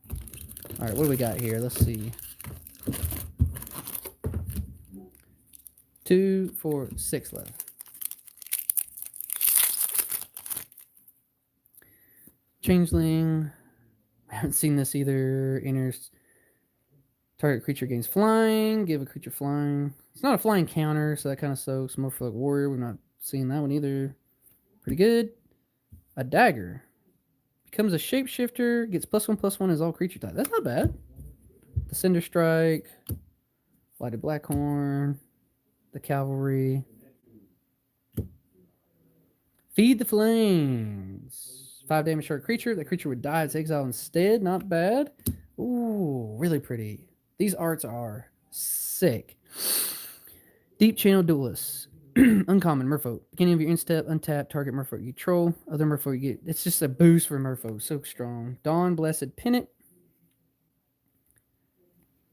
Speaker 1: Alright, what do we got here? Let's see. 2, 4, 6 left. Changeling. I haven't seen this either. Enters. Target creature gains flying. Give a creature flying. It's not a flying counter, so that kind of soaks. More for like warrior. We're not seeing that one either. Pretty good. A dagger. Becomes a shapeshifter. Gets +1/+1 as all creature type. That's not bad. The Cinder Strike. Lighted Blackhorn. The Cavalry. Feed the Flames. 5 damage target creature. That creature would die. It's exiled instead. Not bad. Ooh, really pretty. These arts are sick. Deep Channel Duelist. Uncommon Merfolk. Beginning of your instep, untap, target Merfolk you control. Other Merfolk you get. It's just a boost for Merfolk. So strong. Dawn Blessed Pennant.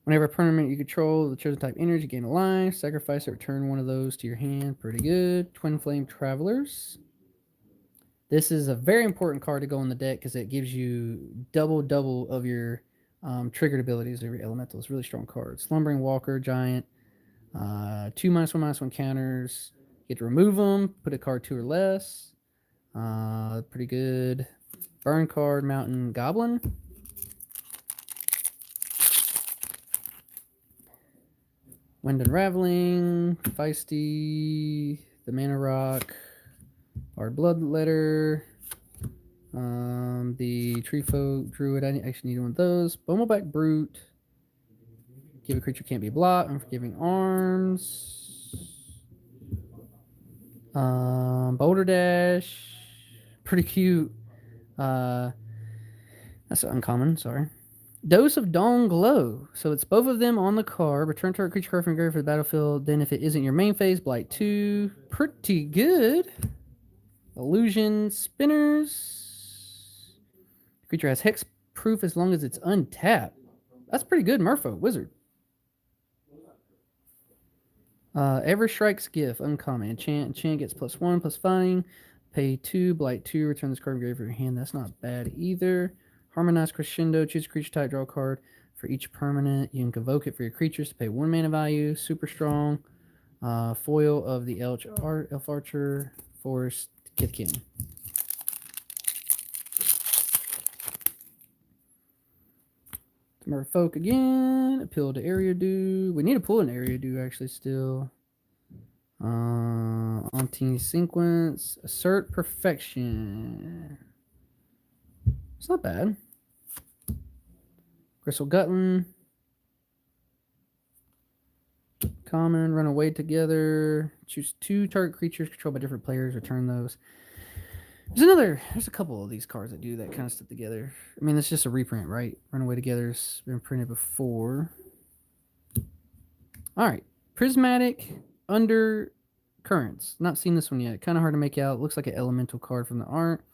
Speaker 1: Whenever a permanent you control, the chosen type enters, you gain a life. Sacrifice or return one of those to your hand. Pretty good. Twin Flame Travelers. This is a very important card to go in the deck because it gives you double of your triggered abilities of your elemental. It's a really strong card. Slumbering Walker, Giant. 2 -1/-1 counters. You get to remove them. Put a card 2 or less. Pretty good. Burn card, Mountain Goblin. Wind Unraveling. Feisty. The Mana Rock. Our Bloodletter. The Tree Folk Druid. I actually need one of those. Bumbleback Brute. Give a creature can't be blocked. Unforgiving Arms. Boulder Dash. Pretty cute. That's uncommon, sorry. Dose of Dawn Glow. So it's both of them on the card. Return target creature card from your grave for the battlefield. Then if it isn't your main phase, Blight 2. Pretty good. Illusion Spinners. Creature has hex proof as long as it's untapped. That's pretty good, Merfolk Wizard. Everstrike's Gift, uncommon. Enchant gets +1, plus fighting. Pay 2, Blight 2, return this card from your grave for your hand. That's not bad either. Harmonized Crescendo, choose a creature type, draw a card for each permanent. You can convoke it for your creatures to pay 1 mana value. Super strong. Foil of the Elf Archer, Forest, Kithkin. Merfolk again. Appeal to Area Do. We need to pull an Area Do actually still. On team sequence. Assert Perfection. It's not bad. Gristle Gutlin. Common. Run away together. Choose 2 target creatures controlled by different players. Return those. There's a couple of these cards that do that kind of stuff together. I mean, it's just a reprint, right? Runaway Together's been printed before. All right. Prismatic Undercurrents. Not seen this one yet. Kind of hard to make out. Looks like an elemental card from the art.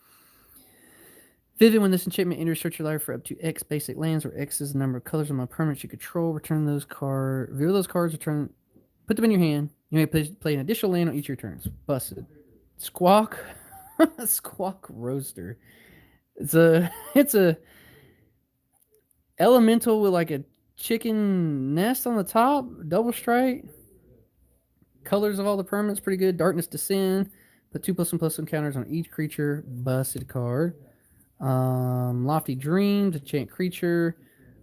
Speaker 1: Vivid, when this enchantment enters, search your library for up to X basic lands, where X is the number of colors on my permanents you control. Return those cards. Reveal those cards. Put them in your hand. You may play an additional land on each of your turns. Busted. Squawk. Squawk Roaster. It's a elemental with like a chicken nest on the top, double strike. Colors of all the permanents pretty good. Darkness Descend. Put 2+1/+1 counters on each creature. Busted card. Lofty Dreams, enchant creature.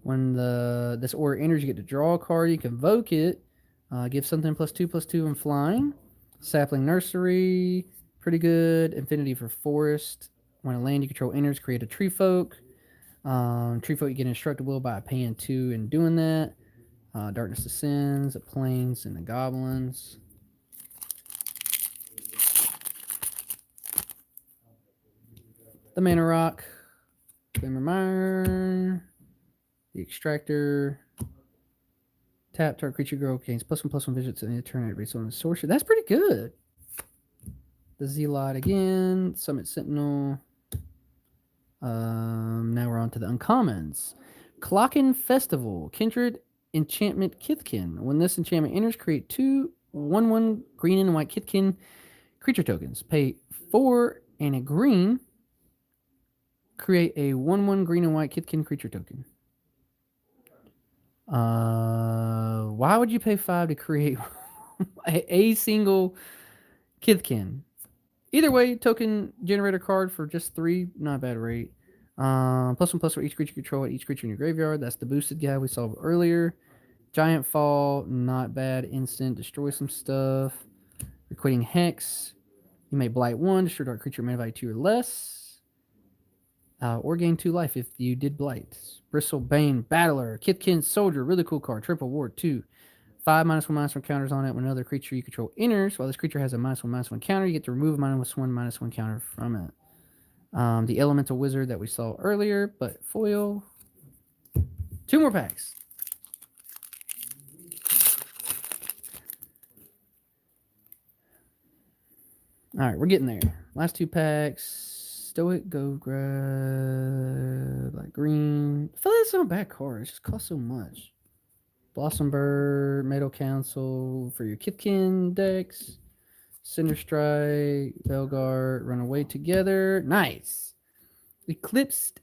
Speaker 1: When this order enters, you get to draw a card. You can convoke it. Give something +2/+2 and flying. Sapling Nursery, pretty good. Infinity for Forest. When a land you control enters, create a Tree Folk. Tree Folk, you get Instructable by paying 2 and doing that. Darkness Descends, the Plains, and the Goblins. The Mana Rock. Glimmermire. The Extractor. Tap, target creature grow gains +1/+1 vigilance and turn at race on the sorcerer. That's pretty good. The Zealot again. Summit Sentinel. Now we're on to the uncommons. Clocken Festival. Kindred Enchantment Kithkin. When this enchantment enters, create 2 1/1 green and white Kithkin creature tokens. Pay 4 and a green. Create a 1/1 green and white Kithkin creature token. Why would you pay 5 to create a single Kithkin? Either way, token generator card for just 3, not a bad rate. +1/+1 for each creature you control at each creature in your graveyard. That's the boosted guy we saw earlier. Giant Fall, not bad. Instant, destroy some stuff. Requiting Hex. You may blight 1, destroy dark creature, mana value 2 or less. Or gain 2 life if you did blight. Bristlebane Battler, Kithkin Soldier, really cool card. Triple Ward 2. 5 -1/-1 counters on it. When another creature you control enters, while this creature has a -1/-1 counter, you get to remove a -1/-1 counter from it. The Elemental Wizard that we saw earlier, but foil. 2 more packs. All right, we're getting there. Last 2 packs. Stoic, go grab like green. I feel like it's not a bad card. It just costs so much. Blossombird, Meadow Council for your Kithkin decks. Cinder Strike, Belgard, Run Away Together. Nice. Eclipsed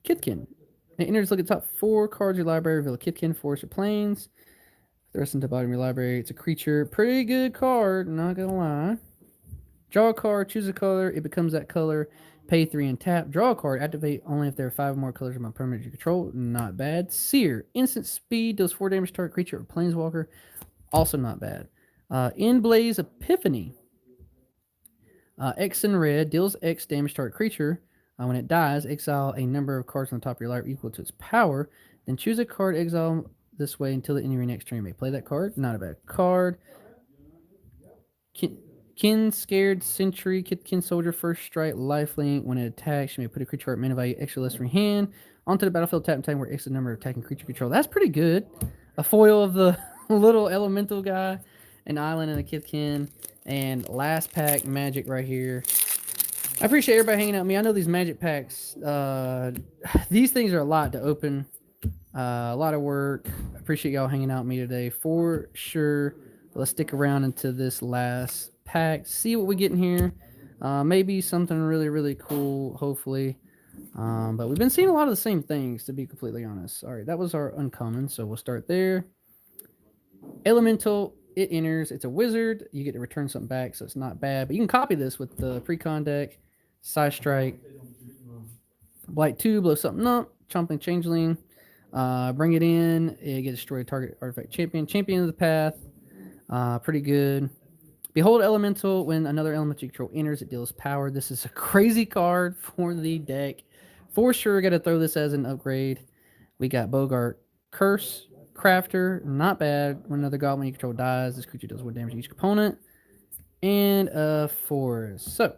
Speaker 1: Kithkin. It enters, look at top 4 cards of your library, reveal a Kithkin, Forest, or Plains. The rest into the bottom of your library. It's a creature. Pretty good card, not gonna lie. Draw a card, choose a color, it becomes that color. Pay 3 and tap. Draw a card, activate only if there are 5 or more colors of my permanent you control. Not bad. Seer, instant speed, deals 4 damage to target creature or planeswalker. Also not bad. Endblaze Epiphany. X in red, deals X damage to target creature. When it dies, exile a number of cards on the top of your library equal to its power. Then choose a card, exile this way until the end of your next turn. You may play that card. Not a bad card. Kin Scared Sentry, Kithkin Soldier, First Strike, Lifelink. When it attacks, you may put a creature at mana value extra less from your hand onto the battlefield, tap and time where X is the number of attacking creature control. That's pretty good. A foil of the little elemental guy, an island, and a Kithkin. And last pack, Magic right here. I appreciate everybody hanging out with me. I know these Magic packs, these things are a lot to open. A lot of work. I appreciate y'all hanging out with me today for sure. Let's stick around into this last pack, see what we get in here. Maybe something really, really cool, hopefully. But we've been seeing a lot of the same things, to be completely honest. All right, that was our uncommon, so we'll start there. Elemental, it enters. It's a wizard. You get to return something back, so it's not bad. But you can copy this with the pre-con deck. Side Strike. Blight 2, blow something up. Chomping Changeling. Bring it in. You get to destroy a target artifact champion. Champion of the Path. Pretty good. Behold Elemental. When another elemental you control enters, it deals power. This is a crazy card for the deck. For sure, got to throw this as an upgrade. We got Bogart Curse. Crafter. Not bad. When another goblin you control dies, this creature does 1 damage to each component. And a Forest. So,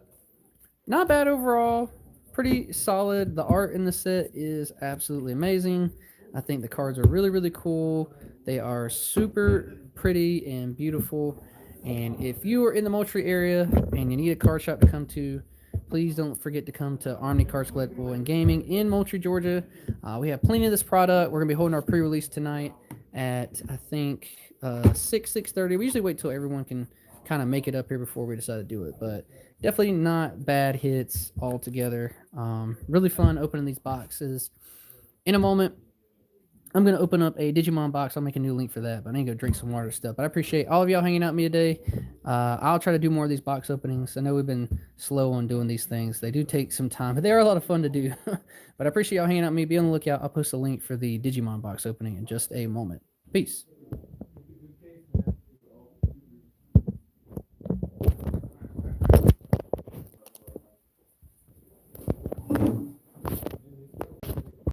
Speaker 1: not bad overall. Pretty solid. The art in the set is absolutely amazing. I think the cards are really, really cool. They are super pretty and beautiful. And if you are in the Moultrie area and you need a card shop to come to, please don't forget to come to Omni Cards Collectible and Gaming in Moultrie, Georgia. We have plenty of this product. We're going to be holding our pre-release tonight at, I think, 6:30. We usually wait till everyone can kind of make it up here before we decide to do it. But definitely not bad hits altogether. Really fun opening these boxes. In a moment, I'm going to open up a Digimon box. I'll make a new link for that, but I need to go drink some water stuff. But I appreciate all of y'all hanging out with me today. I'll try to do more of these box openings. I know we've been slow on doing these things. They do take some time, but they are a lot of fun to do. But I appreciate y'all hanging out with me. Be on the lookout. I'll post a link for the Digimon box opening in just a moment. Peace.